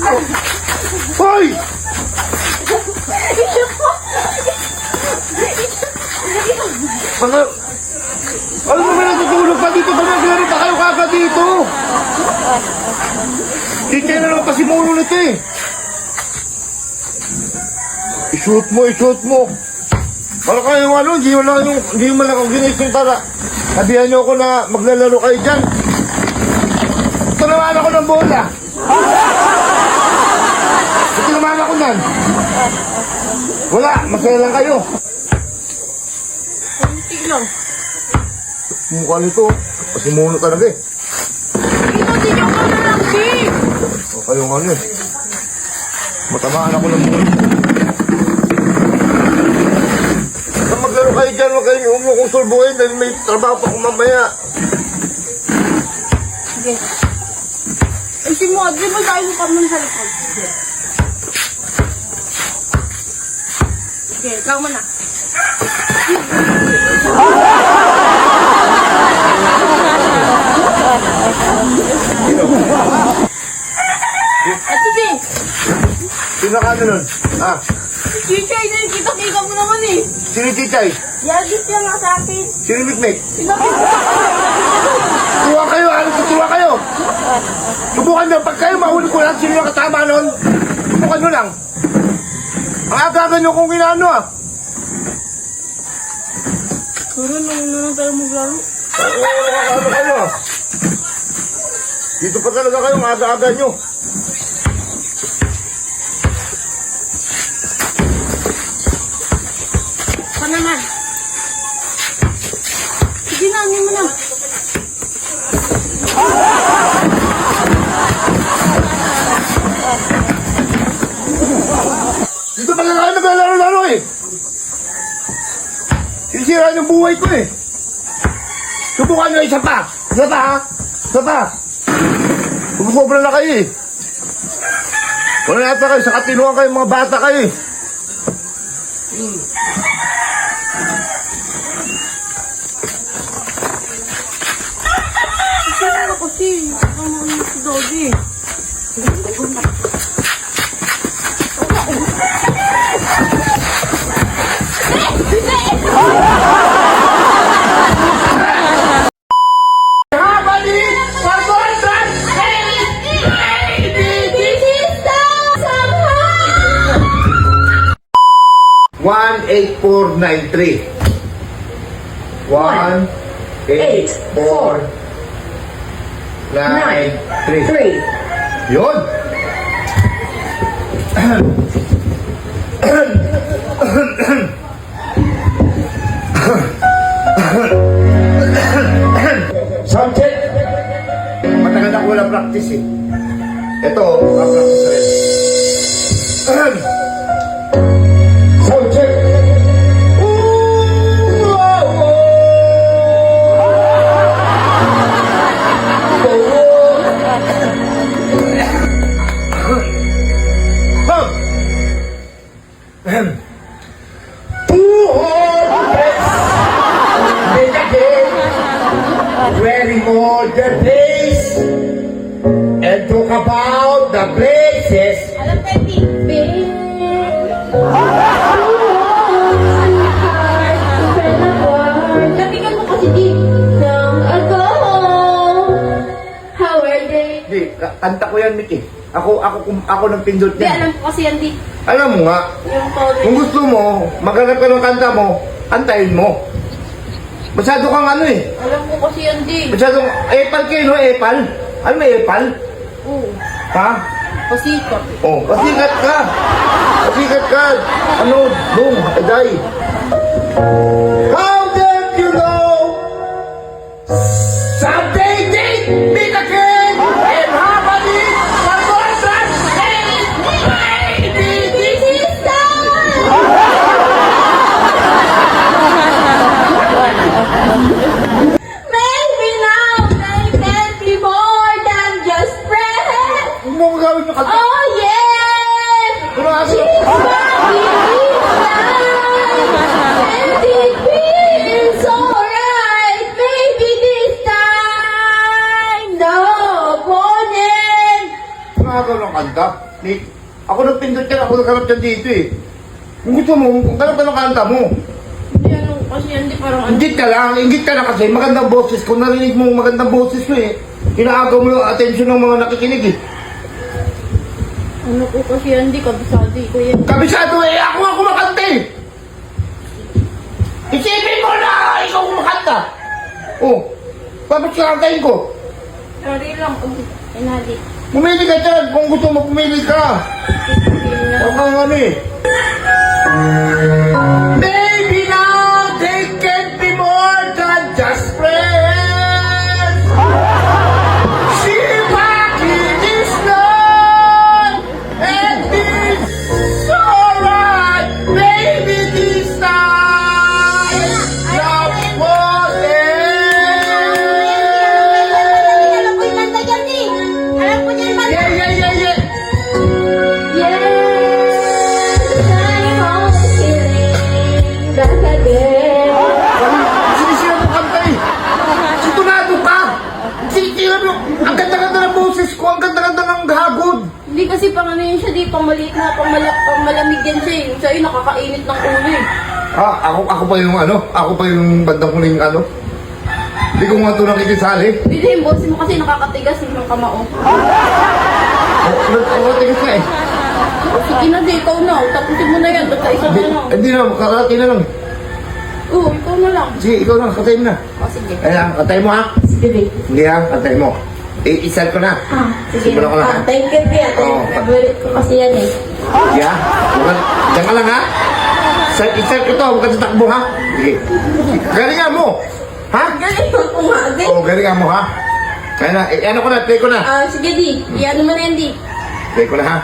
Hoy! Mga... Ano mo na natutulog pa dito? Pamaglaro pa kayo kagad dito! Hindi na naman pasimulo nito eh! I-shoot mo! Para kayo ano, hindi mo lang ako ginising para sabihan niyo ako na maglalaro kayo dyan. Ito naman ako ng bola. Ito naman ako nan. Wala, masaya lang kayo. Kunti lang. Mukha nito, pasimuno talaga eh. Hindi niyo ka na lang, G. O kayong ano eh. Matamaan ako ng bola. Maglaro kayo dyan, huwag kayo huwag kong sulbuhin dahil may trabaho pa akong mamaya. Sige. Isin mo, di ba tayo ka muna sa likod? Sige, ikaw muna. Ito din. Sino ka nun? Ah, Chichay, nakikita mo naman eh. sino Chichay? Yagit yan nga sa akin. Sino Mikmek? Pinakita. Tuwa kayo, ano tutuwa kayo? Subukan nyo, pag kayo mahuli ko lang, sino yung kasama nun? Subukan nyo lang. Ang agagan nyo kung ginano ah. Pero nung tayo maglaro. Ano kayo ah? Dito pa talaga kayo, ang aga-aga nyo. Pa naman. Sige na, ano mo na. Dito pa lang kayo naglalaro-laro eh. Sisiraan yung buhay ko eh. Subukan nyo isa pa. Isa pa ha? Isa pa. Sumusobra na kayo eh. Wala yata kayo, sa katinuan kayo, mga bata kayo eh. Sige na kasi. Ano si Doggy? 18493. 18493. Yun. Sound check. Matagal na ko wala practice eh. Ito, practice rin. Sound check. Wearing all the place and talk about the places. Alam ka, Pink. Nabigan mo kasi di. Long ago, how are they? Di, kanta ko yan, Mickey. Ako nang pindot Di, yan. alam ko kasi yan, di. Alam mo nga, Yung tone. kung gusto mo, maghanap ka ng kanta mo, antayin mo. Masyado kang ano eh. Alam ko kasi yan, di. Masyadong epal kayo, no? Epal. Ano may epal? Oo. Ha? Pasikat. Oh, pasikat ka. Pasikat ka. Ano? Boom. Eday. How did you know? Someday they meet again and happily forgotten and maybe this is Maybe now they can be more than just friends. Huwag mo kong gawin yung kanta. Oh yes! Ano kasi? And it feels alright. Maybe this time, no morning. Ano nga ng kanta? Ako nagpindot yan, ako nagharap yan dito eh. Kung gusto mo, kung ganap ka ng kanta mo. Hindi ano, kasi hindi parang ano. Ingit ka lang kasi magandang boses. Kung narinig mo magandang boses mo eh, inaagaw mo yung attention ng mga nakikinig eh. Ano ko kasi hindi, kabisado ko yan. Kabisado eh, ako nga kumakanta eh. Isipin mo na ikaw kumakanta. Oh, tapos kakantayin ko. Sorry lang, inali. Pumili ka dyan, kung gusto mo pumili ka. Huwag kang ano eh. Maybe now they can be more than just friends. See back in this night, and it's alright. Maybe this time love was Alam ko yung kanta dyan eh. Alam ko dyan man. Yeah, yeah, yeah, yeah. Yes, I hope feeling back again. Sinisira mo kanta eh. Situnado ka. Sinisira mo. Ang ganda-ganda ng boses ko. Ang ganda-ganda ng hagod. Hindi kasi pang ano yun siya, di pang maliit na, pang malamig yan siya eh. Yung sa'yo nakakainit ng ulo eh. Ako pa yung ano? Ako pa yung bandang huling ano? Hindi ko nga ito nakikisali. Hindi yung boss mo kasi nakakatigas yung kamao. Tingis ka eh. Sige na di, ikaw na. Tapusin mo na yan, basta isa na lang. Hindi na, kalahati na lang. Oo, ikaw na lang. Sige, ikaw na, katay mo na. O sige. Ayan, katay mo ha. Sige, babe. Hindi ha, katay mo. Isal ko na. Sige. Simulan ko na. Thank you, Pia. Oo. Favorite ko kasi yan eh. Yeah? Diyan ka lang ha. Isal ko to, huwag ka tatakbo ha. Sige. Galingan mo. Ha? Galing ko kumagay. Oo, galingan mo ha. Kaya na, ano ko na, play ko na. Sige di, iyan mo na yan di. Play ko na ha.